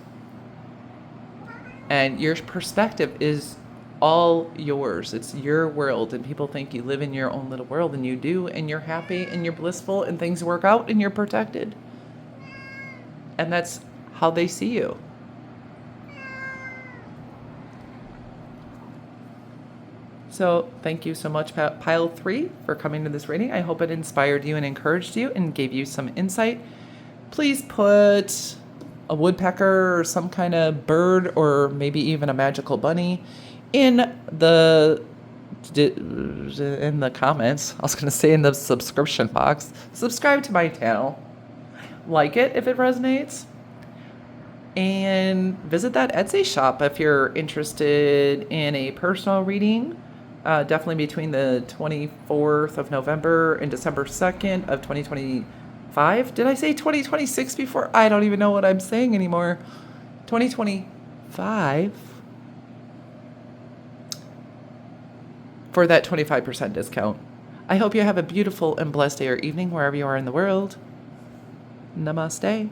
And your perspective is all yours. It's your world, and people think you live in your own little world, and you do, and you're happy and you're blissful and things work out and you're protected. And that's how they see you. So thank you so much, Pile 3, for coming to this reading. I hope it inspired you and encouraged you and gave you some insight. Please put a woodpecker or some kind of bird or maybe even a magical bunny in the comments. I was going to say in the subscription box. Subscribe to my channel. Like it if it resonates. And visit that Etsy shop if you're interested in a personal reading. Definitely between the 24th of November and December 2nd of 2025. Did I say 2026 before? I don't even know what I'm saying anymore. 2025. For that 25% discount. I hope you have a beautiful and blessed day or evening wherever you are in the world. Namaste.